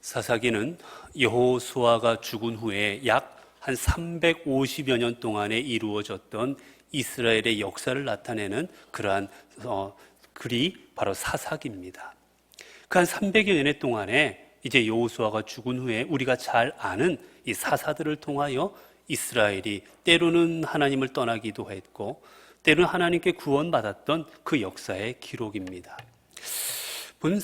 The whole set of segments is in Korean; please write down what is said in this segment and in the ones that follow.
사사기는 여호수아가 죽은 후에 약 한 350여 년 동안에 이루어졌던 이스라엘의 역사를 나타내는 그러한 글이 바로 사사기입니다. 그 한 300여 년 동안에 이제 여호수아가 죽은 후에 우리가 잘 아는 이 사사들을 통하여 이스라엘이 때로는 하나님을 떠나기도 했고 때로는 하나님께 구원받았던 그 역사의 기록입니다. 본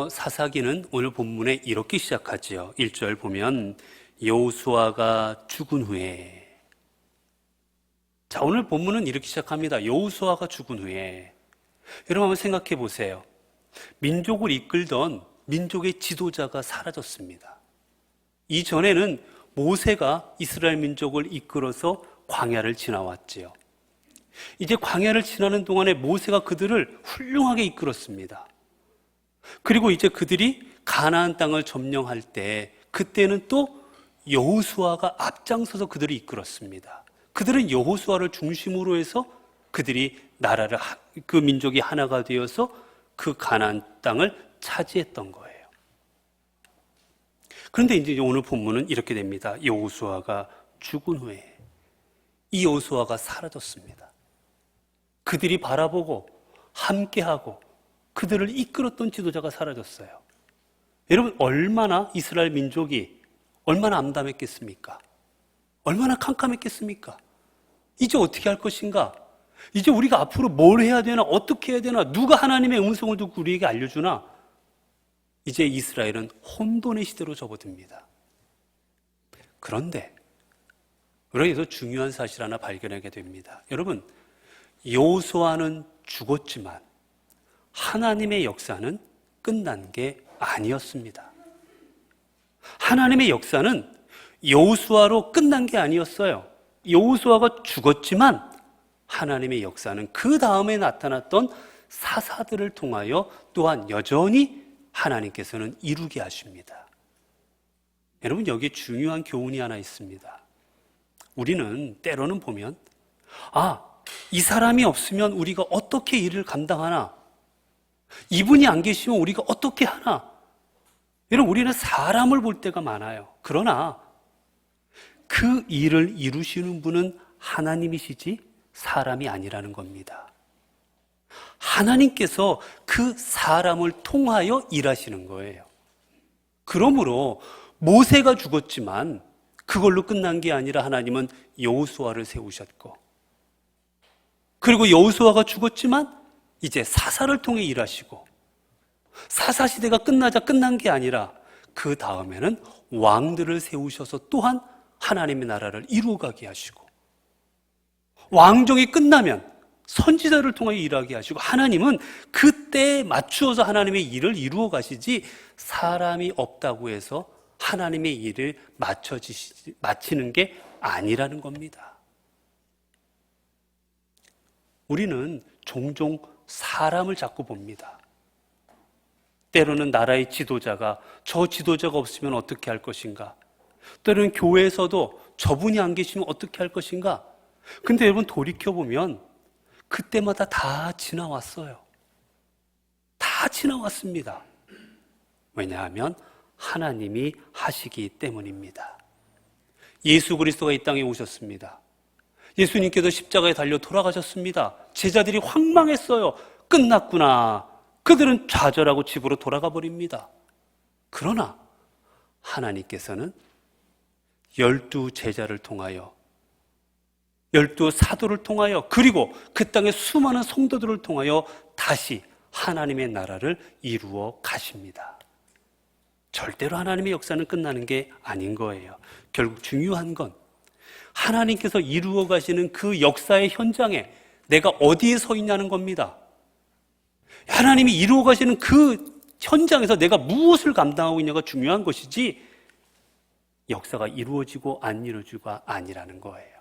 사사기는 오늘 본문에 이렇게 시작하지요. 1절 보면 여호수아가 죽은 후에. 자, 오늘 본문은 이렇게 시작합니다. 여호수아가 죽은 후에. 여러분 한번 생각해 보세요. 민족을 이끌던 민족의 지도자가 사라졌습니다. 이전에는 모세가 이스라엘 민족을 이끌어서 광야를 지나왔지요. 이제 광야를 지나는 동안에 모세가 그들을 훌륭하게 이끌었습니다. 그리고 이제 그들이 가나안 땅을 점령할 때 그때는 또 여호수아가 앞장서서 그들을 이끌었습니다. 그들은 여호수아를 중심으로 해서 그들이 나라를 그 민족이 하나가 되어서 그 가나안 땅을 차지했던 거예요. 그런데 이제 오늘 본문은 이렇게 됩니다. 여호수아가 죽은 후에 이 여호수아가 사라졌습니다. 그들이 바라보고 함께하고 그들을 이끌었던 지도자가 사라졌어요. 여러분 얼마나 이스라엘 민족이 얼마나 암담했겠습니까? 얼마나 캄캄했겠습니까? 이제 어떻게 할 것인가? 이제 우리가 앞으로 뭘 해야 되나? 어떻게 해야 되나? 누가 하나님의 음성을 듣고 우리에게 알려주나? 이제 이스라엘은 혼돈의 시대로 접어듭니다. 그런데 여기서 중요한 사실 하나 발견하게 됩니다. 여러분 여호수아는 죽었지만 하나님의 역사는 끝난 게 아니었습니다. 하나님의 역사는 여호수아로 끝난 게 아니었어요. 여호수아가 죽었지만 하나님의 역사는 그 다음에 나타났던 사사들을 통하여 또한 여전히 하나님께서는 이루게 하십니다. 여러분 여기에 중요한 교훈이 하나 있습니다. 우리는 때로는 보면 이 사람이 없으면 우리가 어떻게 일을 감당하나? 이분이 안 계시면 우리가 어떻게 하나? 여러분 우리는 사람을 볼 때가 많아요. 그러나 그 일을 이루시는 분은 하나님이시지 사람이 아니라는 겁니다. 하나님께서 그 사람을 통하여 일하시는 거예요. 그러므로 모세가 죽었지만 그걸로 끝난 게 아니라 하나님은 여호수아를 세우셨고 그리고 여호수아가 죽었지만 이제 사사를 통해 일하시고 사사 시대가 끝난 게 아니라 그 다음에는 왕들을 세우셔서 또한 하나님의 나라를 이루어가게 하시고 왕정이 끝나면 선지자를 통해 일하게 하시고 하나님은 그때에 맞추어서 하나님의 일을 이루어 가시지 사람이 없다고 해서 하나님의 일을 마치는 게 아니라는 겁니다. 우리는 종종 사람을 자꾸 봅니다. 때로는 나라의 지도자가 저 지도자가 없으면 어떻게 할 것인가? 때로는 교회에서도 저분이 안 계시면 어떻게 할 것인가? 근데 여러분 돌이켜보면 그때마다 다 지나왔어요. 다 지나왔습니다. 왜냐하면 하나님이 하시기 때문입니다. 예수 그리스도가 이 땅에 오셨습니다. 예수님께서 십자가에 달려 돌아가셨습니다. 제자들이 황망했어요. 끝났구나. 그들은 좌절하고 집으로 돌아가 버립니다. 그러나 하나님께서는 12 제자를 통하여 12 사도를 통하여 그리고 그 땅의 수많은 성도들을 통하여 다시 하나님의 나라를 이루어 가십니다. 절대로 하나님의 역사는 끝나는 게 아닌 거예요. 결국 중요한 건 하나님께서 이루어 가시는 그 역사의 현장에 내가 어디에 서 있냐는 겁니다. 하나님이 이루어 가시는 그 현장에서 내가 무엇을 감당하고 있냐가 중요한 것이지 역사가 이루어지고 안 이루어지고가 아니라는 거예요.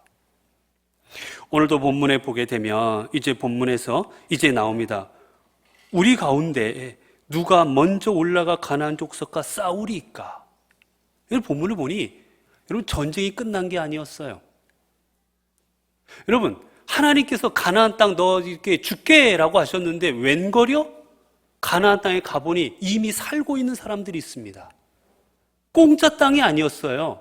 오늘도 본문에 보게 되면 이제 본문에서 이제 나옵니다. 우리 가운데 누가 먼저 올라가 가나안 족속과 싸우리까? 여러분 본문을 보니 여러분 전쟁이 끝난 게 아니었어요. 여러분 하나님께서 가나안 땅 너 이렇게 줄게라고 하셨는데 웬걸요? 가나안 땅에 가보니 이미 살고 있는 사람들이 있습니다. 공짜 땅이 아니었어요.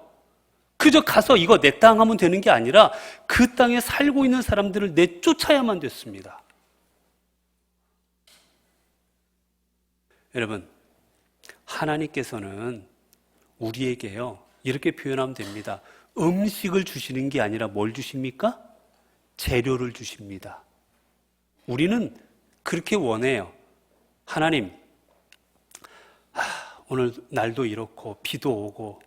그저 가서 이거 내 땅 하면 되는 게 아니라 그 땅에 살고 있는 사람들을 내쫓아야만 됐습니다. 여러분, 하나님께서는 우리에게요, 이렇게 표현하면 됩니다. 음식을 주시는 게 아니라 뭘 주십니까? 재료를 주십니다. 우리는 그렇게 원해요. 하나님, 오늘 날도 이렇고 비도 오고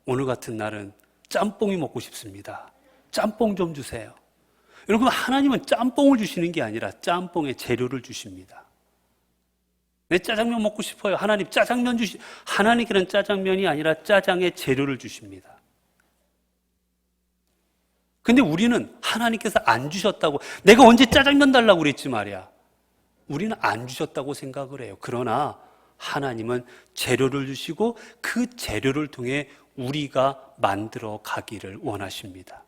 오늘 같은 날은 짬뽕이 먹고 싶습니다. 짬뽕 좀 주세요. 여러분, 하나님은 짬뽕을 주시는 게 아니라 짬뽕의 재료를 주십니다. 내 짜장면 먹고 싶어요. 하나님 짜장면 하나님께는 짜장면이 아니라 짜장의 재료를 주십니다. 근데 우리는 하나님께서 안 주셨다고, 내가 언제 짜장면 달라고 그랬지 말이야. 우리는 안 주셨다고 생각을 해요. 그러나 하나님은 재료를 주시고 그 재료를 통해 우리가 만들어 가기를 원하십니다.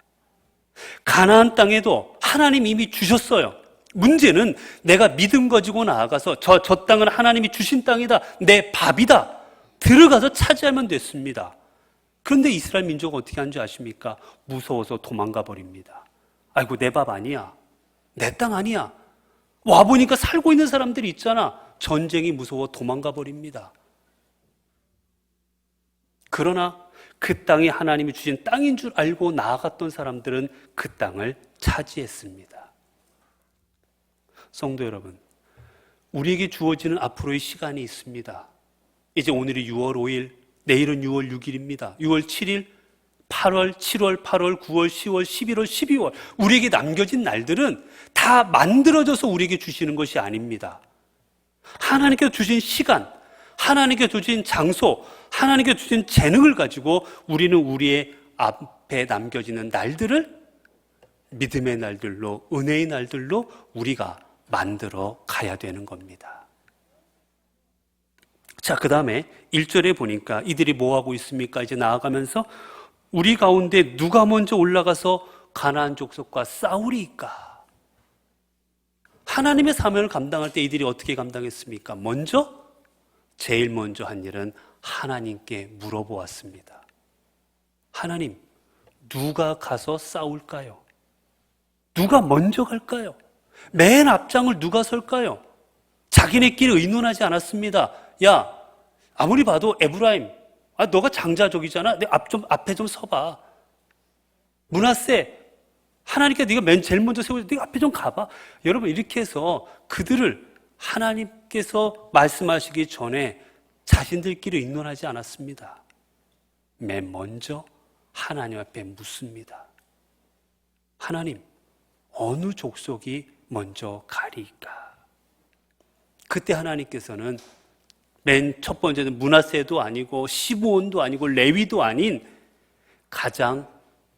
가나안 땅에도 하나님 이미 주셨어요. 문제는 내가 믿음 가지고 나아가서 저 땅은 하나님이 주신 땅이다, 내 밥이다, 들어가서 차지하면 됐습니다. 그런데 이스라엘 민족은 어떻게 한 줄 아십니까? 무서워서 도망가 버립니다. 아이고, 내 밥 아니야, 내 땅 아니야, 와보니까 살고 있는 사람들이 있잖아. 전쟁이 무서워 도망가 버립니다. 그러나 그 땅이 하나님이 주신 땅인 줄 알고 나아갔던 사람들은 그 땅을 차지했습니다. 성도 여러분, 우리에게 주어지는 앞으로의 시간이 있습니다. 이제 오늘이 6월 5일, 내일은 6월 6일입니다. 6월 7일, 8월, 7월, 8월, 9월, 10월, 11월, 12월, 우리에게 남겨진 날들은 다 만들어져서 우리에게 주시는 것이 아닙니다. 하나님께서 주신 시간, 하나님께서 주신 장소, 하나님께서 주신 재능을 가지고 우리는 우리의 앞에 남겨지는 날들을 믿음의 날들로, 은혜의 날들로 우리가 만들어 가야 되는 겁니다. 자, 그 다음에 1절에 보니까 이들이 뭐하고 있습니까? 이제 나아가면서 우리 가운데 누가 먼저 올라가서 가나안 족속과 싸우리이까? 하나님의 사명을 감당할 때 이들이 어떻게 감당했습니까? 제일 먼저 한 일은 하나님께 물어보았습니다. 하나님, 누가 가서 싸울까요? 누가 먼저 갈까요? 맨 앞장을 누가 설까요? 자기네끼리 의논하지 않았습니다. 야, 아무리 봐도 에브라임, 너가 장자족이잖아. 내 앞에 좀 서봐. 므낫세, 하나님께 네가 제일 먼저 세우자. 네가 앞에 좀 가봐. 여러분, 이렇게 해서 그들을 하나님께서 말씀하시기 전에 자신들끼리 의논하지 않았습니다. 맨 먼저 하나님 앞에 묻습니다. 하나님, 어느 족속이 먼저 가리까? 그때 하나님께서는 맨 첫 번째는 므낫세도 아니고 시므온도 아니고 레위도 아닌 가장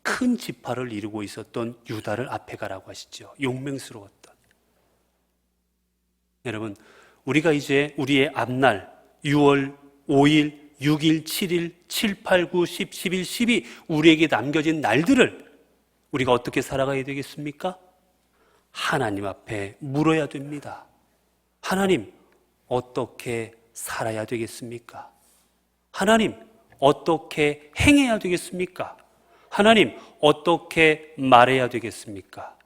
큰 지파를 이루고 있었던 유다를 앞에 가라고 하시죠. 용맹스러웠던. 여러분, 우리가 이제 우리의 앞날 6월 5일, 6일, 7일, 7, 8, 9, 10, 11, 12 우리에게 남겨진 날들을 우리가 어떻게 살아가야 되겠습니까? 하나님 앞에 물어야 됩니다. 하나님, 어떻게 살아야 되겠습니까? 하나님, 어떻게 행해야 되겠습니까? 하나님, 어떻게 말해야 되겠습니까?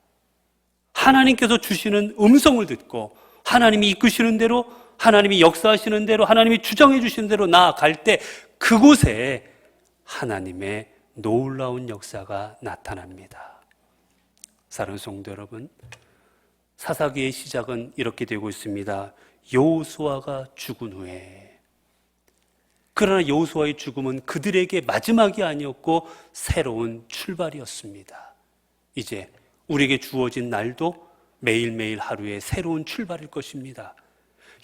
하나님께서 주시는 음성을 듣고 하나님이 이끄시는 대로, 하나님이 역사하시는 대로, 하나님이 주장해 주시는 대로 나아갈 때 그곳에 하나님의 놀라운 역사가 나타납니다. 사랑하는 성도 여러분, 사사기의 시작은 이렇게 되고 있습니다. 여호수아가 죽은 후에. 그러나 여호수아의 죽음은 그들에게 마지막이 아니었고 새로운 출발이었습니다. 이제 우리에게 주어진 날도 매일매일 하루의 새로운 출발일 것입니다.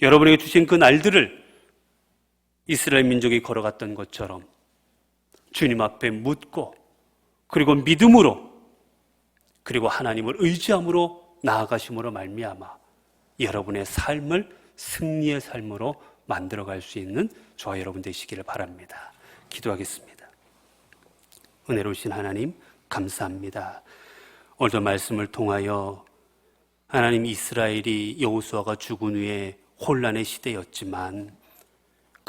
여러분에게 주신 그 날들을 이스라엘 민족이 걸어갔던 것처럼 주님 앞에 묻고, 그리고 믿음으로, 그리고 하나님을 의지함으로 나아가심으로 말미암아 여러분의 삶을 승리의 삶으로 만들어갈 수 있는 저와 여러분 되시기를 바랍니다. 기도하겠습니다. 은혜로우신 하나님, 감사합니다. 오늘도 말씀을 통하여 하나님, 이스라엘이 여호수아가 죽은 후에 혼란의 시대였지만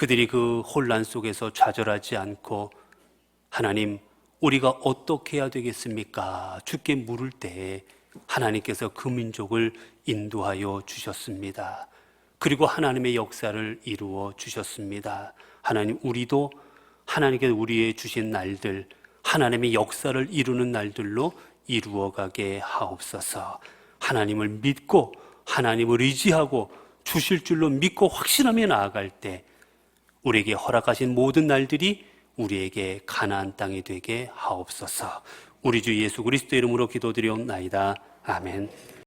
그들이 그 혼란 속에서 좌절하지 않고 하나님, 우리가 어떻게 해야 되겠습니까? 주께 물을 때 하나님께서 그 민족을 인도하여 주셨습니다. 그리고 하나님의 역사를 이루어 주셨습니다. 하나님, 우리도 하나님께서 우리에게 주신 날들, 하나님의 역사를 이루는 날들로 이루어가게 하옵소서. 하나님을 믿고 하나님을 의지하고 주실 줄로 믿고 확신하며 나아갈 때 우리에게 허락하신 모든 날들이 우리에게 가나안 땅이 되게 하옵소서. 우리 주 예수 그리스도 이름으로 기도드리옵나이다. 아멘.